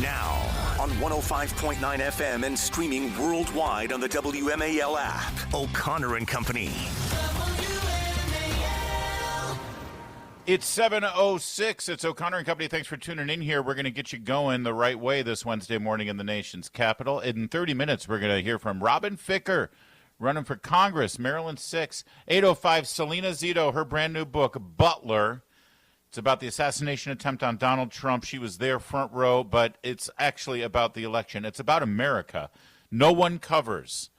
Now, on 105.9 FM and streaming worldwide on the WMAL app, O'Connor and Company. It's 7:06. It's O'Connor and Company. Thanks for tuning in here. We're going to get you going the right way this Wednesday morning in the nation's capital. In 30 minutes, we're going to hear from Robin Ficker, running for Congress, Maryland 6. 8:05, Selena Zito, her brand new book, Butler. It's about the assassination attempt on Donald Trump. She was there front row, but it's actually about the election. It's about America. No one covers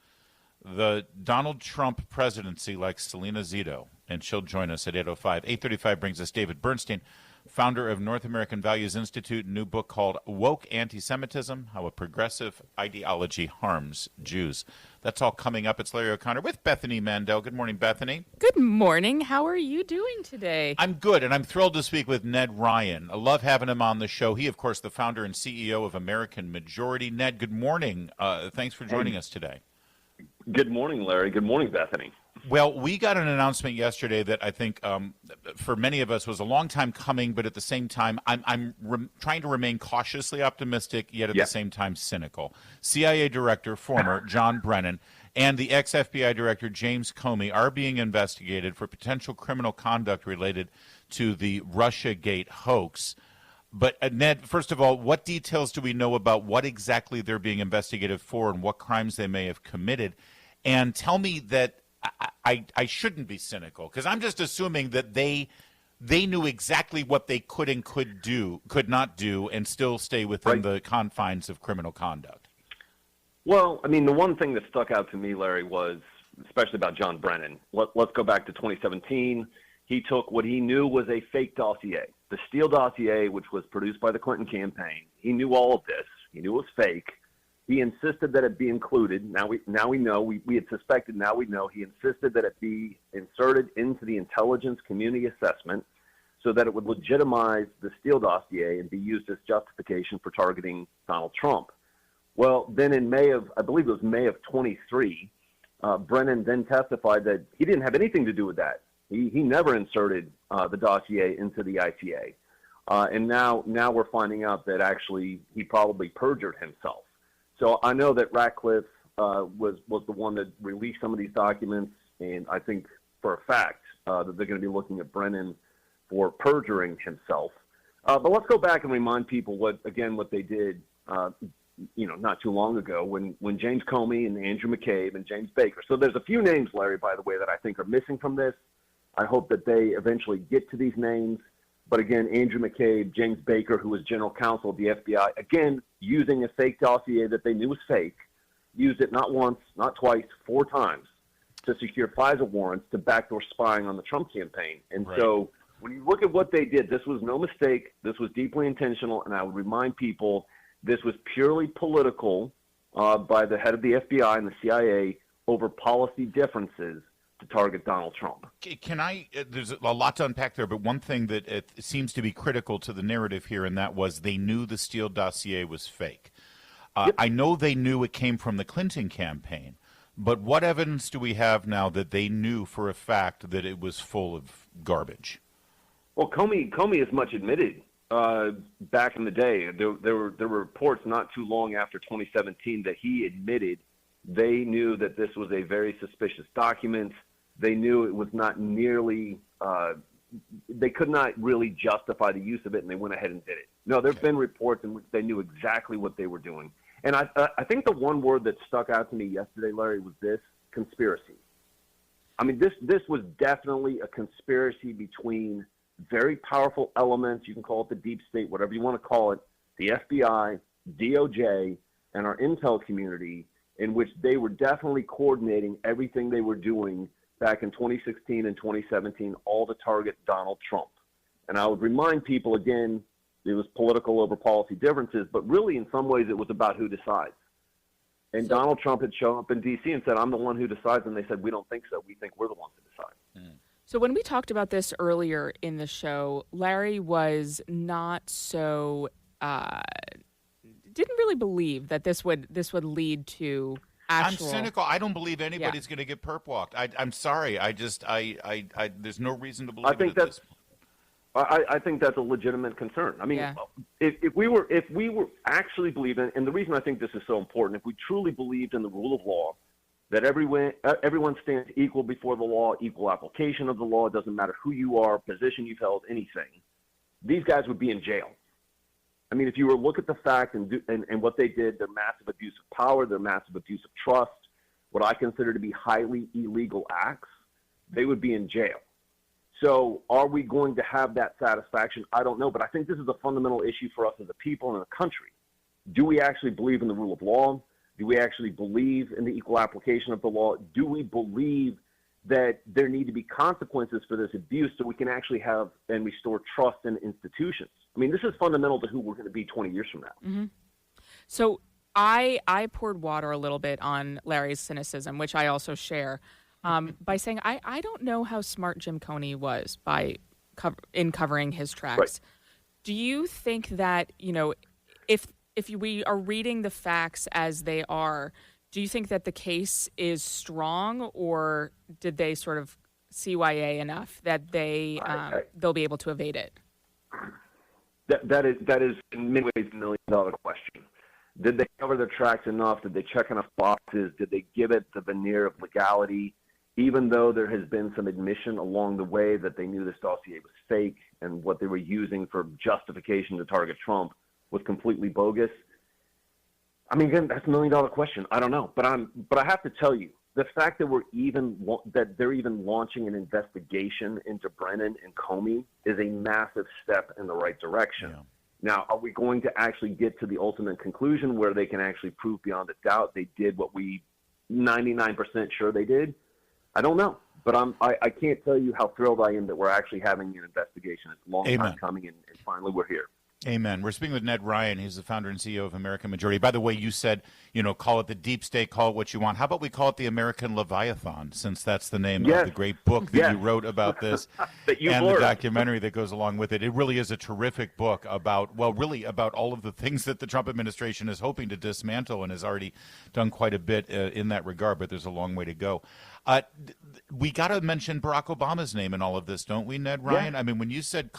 the Donald Trump presidency like Selena Zito, and she'll join us at 8:05. 8:35 brings us David Bernstein, founder of North American Values Institute, a new book called Woke Anti-Semitism, How a Progressive Ideology Harms Jews. That's all coming up. It's Larry O'Connor with Bethany Mandel. Good morning, Bethany. Good morning. How are you doing today? I'm good, and I'm thrilled to speak with Ned Ryun. I love having him on the show. He, of course, the founder and CEO of American Majority. Ned, good morning. Thanks for joining us today. Good morning, Larry. Good morning, Bethany. Well, we got an announcement yesterday that I think for many of us was a long time coming, but at the same time, I'm trying to remain cautiously optimistic, yet at the same time cynical. CIA Director, former John Brennan, and the ex-FBI Director James Comey are being investigated for potential criminal conduct related to the Russiagate hoax. But Ned, first of all, what details do we know about what exactly they're being investigated for and what crimes they may have committed? And tell me that I shouldn't be cynical, because I'm just assuming that they knew exactly what they could and could not do, and still stay within the confines of criminal conduct. Well, I mean, the one thing that stuck out to me, Larry, was, especially about John Brennan, let's go back to 2017. He took what he knew was a fake dossier, the Steele dossier, which was produced by the Clinton campaign. He knew all of this. He knew it was fake. He insisted that it be included. Now we know. We had suspected. Now we know. He insisted that it be inserted into the intelligence community assessment so that it would legitimize the Steele dossier and be used as justification for targeting Donald Trump. Well, then in I believe it was May of 23, Brennan then testified that he didn't have anything to do with that. He never inserted the dossier into the ICA. And now we're finding out that actually he probably perjured himself. So I know that Ratcliffe was the one that released some of these documents, and I think for a fact that they're going to be looking at Brennan for perjuring himself. But let's go back and remind people what they did, not too long ago when James Comey and Andrew McCabe and James Baker. So there's a few names, Larry, by the way, that I think are missing from this. I hope that they eventually get to these names. But again, Andrew McCabe, James Baker, who was general counsel of the FBI, again, using a fake dossier that they knew was fake, used it not once, not twice, 4 times to secure FISA warrants to backdoor spying on the Trump campaign. And so when you look at what they did, this was no mistake. This was deeply intentional. And I would remind people this was purely political by the head of the FBI and the CIA over policy differences to target Donald Trump. There's a lot to unpack there, but one thing that it seems to be critical to the narrative here, and that was they knew the Steele dossier was fake. I know they knew it came from the Clinton campaign, but what evidence do we have now that they knew for a fact that it was full of garbage? Well, Comey as much admitted back in the day. There were reports not too long after 2017 that he admitted they knew that this was a very suspicious document. They knew it was not nearly, they could not really justify the use of it, and they went ahead and did it. No, there have been reports in which they knew exactly what they were doing. And I think the one word that stuck out to me yesterday, Larry, was this: conspiracy. I mean, this was definitely a conspiracy between very powerful elements. You can call it the deep state, whatever you want to call it, the FBI, DOJ, and our intel community, in which they were definitely coordinating everything they were doing back in 2016 and 2017, all to target Donald Trump. And I would remind people, again, it was political over policy differences, but really in some ways it was about who decides. And Donald Trump had shown up in D.C. and said, I'm the one who decides, and they said, we don't think so. We think we're the ones who decide. So when we talked about this earlier in the show, Larry was not so didn't really believe that this would lead to actual. I'm cynical. I don't believe anybody's going to get perp walked. I'm sorry. There's no reason to believe it at this point. I think that's a legitimate concern. I mean, if we were actually believing, and the reason I think this is so important, if we truly believed in the rule of law, that everyone stands equal before the law, equal application of the law, it doesn't matter who you are, position you've held, anything, these guys would be in jail. I mean, if you were to look at the fact and what they did, their massive abuse of power, their massive abuse of trust, what I consider to be highly illegal acts, they would be in jail. So are we going to have that satisfaction? I don't know, but I think this is a fundamental issue for us as a people and a country. Do we actually believe in the rule of law? Do we actually believe in the equal application of the law? Do we believe that there need to be consequences for this abuse so we can actually have and restore trust in institutions? I mean, this is fundamental to who we're going to be 20 years from now. Mm-hmm. So I poured water a little bit on Larry's cynicism, which I also share. By saying I don't know how smart Jim Comey was in covering his tracks. Right. Do you think that, if we are reading the facts as they are, do you think that the case is strong, or did they sort of CYA enough that they'll be able to evade it? That is in many ways $1 million question. Did they cover their tracks enough? Did they check enough boxes? Did they give it the veneer of legality? Even though there has been some admission along the way that they knew this dossier was fake and what they were using for justification to target Trump was completely bogus. I mean, again, that's $1 million question. I don't know, but I have to tell you, the fact that they're even launching an investigation into Brennan and Comey is a massive step in the right direction. Yeah. Now, are we going to actually get to the ultimate conclusion where they can actually prove beyond a doubt they did what we 99% sure they did? I don't know, but I can't tell you how thrilled I am that we're actually having an investigation. It's a long time coming, and finally we're here. Amen. We're speaking with Ned Ryun. He's the founder and CEO of American Majority. By the way, you said, call it the deep state, call it what you want. How about we call it the American Leviathan, since that's the name of the great book that you wrote about this and the documentary that goes along with it. It really is a terrific book about all of the things that the Trump administration is hoping to dismantle and has already done quite a bit in that regard, but there's a long way to go. We got to mention Barack Obama's name in all of this, don't we, Ned Ryun? Yeah. I mean, when you said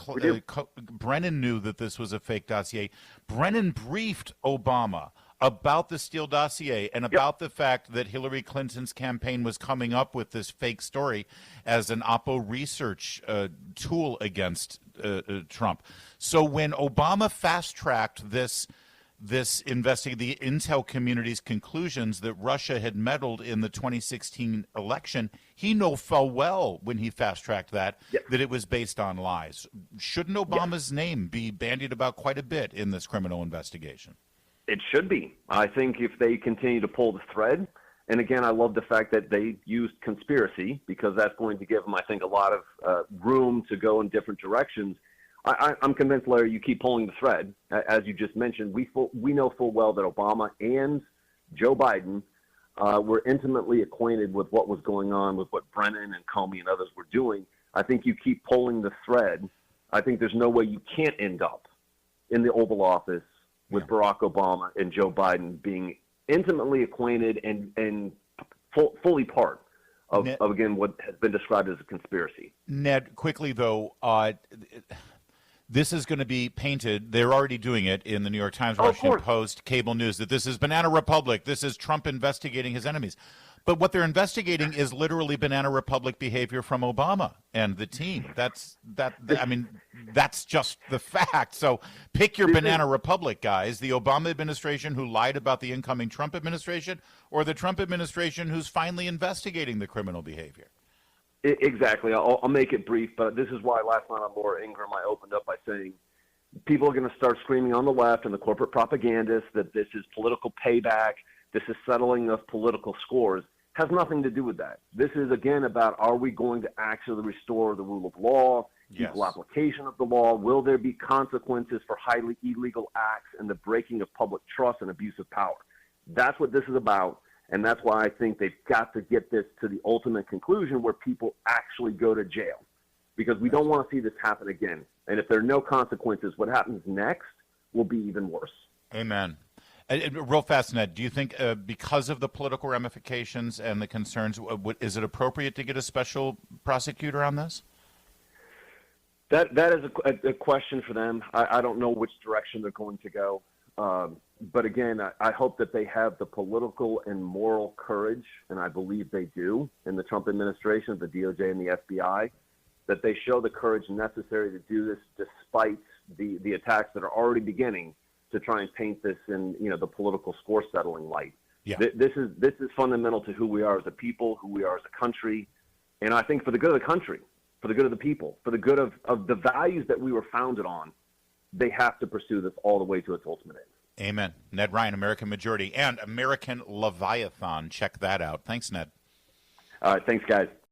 Brennan knew that this was a fake dossier, Brennan briefed Obama about the Steele dossier and about the fact that Hillary Clinton's campaign was coming up with this fake story as an Oppo research tool against Trump. So when Obama fast-tracked the intel community's conclusions that Russia had meddled in the 2016 election, he knew full well when he fast-tracked that it was based on lies. Shouldn't Obama's name be bandied about quite a bit in this criminal investigation? It should be. I think if they continue to pull the thread, and again, I love the fact that they used conspiracy because that's going to give them, I think, a lot of room to go in different directions. I'm convinced, Larry, you keep pulling the thread. As you just mentioned, we know full well that Obama and Joe Biden were intimately acquainted with what was going on with what Brennan and Comey and others were doing. I think you keep pulling the thread. I think there's no way you can't end up in the Oval Office with Barack Obama and Joe Biden being intimately acquainted and fully part of, again, what has been described as a conspiracy. Ned, quickly, though, this is going to be painted, they're already doing it in the New York Times, Washington Post, cable news, that this is Banana Republic, this is Trump investigating his enemies. But what they're investigating is literally Banana Republic behavior from Obama and the team. That's just the fact. So pick your Banana Republic, guys. The Obama administration who lied about the incoming Trump administration, or the Trump administration who's finally investigating the criminal behavior. Exactly. I'll make it brief, but this is why last night on Laura Ingraham I opened up by saying people are going to start screaming on the left and the corporate propagandists that this is political payback, this is settling of political scores. Has nothing to do with that. This is, again, about are we going to actually restore the rule of law, equal application of the law? Will there be consequences for highly illegal acts and the breaking of public trust and abuse of power? That's what this is about. And that's why I think they've got to get this to the ultimate conclusion where people actually go to jail, because we don't want to see this happen again. And if there are no consequences, what happens next will be even worse. Amen. Real fast, Ned, do you think because of the political ramifications and the concerns, is it appropriate to get a special prosecutor on this? That is a question for them. I don't know which direction they're going to go. But again, I hope that they have the political and moral courage, and I believe they do in the Trump administration, the DOJ and the FBI, that they show the courage necessary to do this despite the attacks that are already beginning to try and paint this in, the political score settling light. Yeah. This is fundamental to who we are as a people, who we are as a country. And I think for the good of the country, for the good of the people, for the good of the values that we were founded on, they have to pursue this all the way to its ultimate end. Amen. Ned Ryun, American Majority, and American Leviathan. Check that out. Thanks, Ned. All right. Thanks, guys.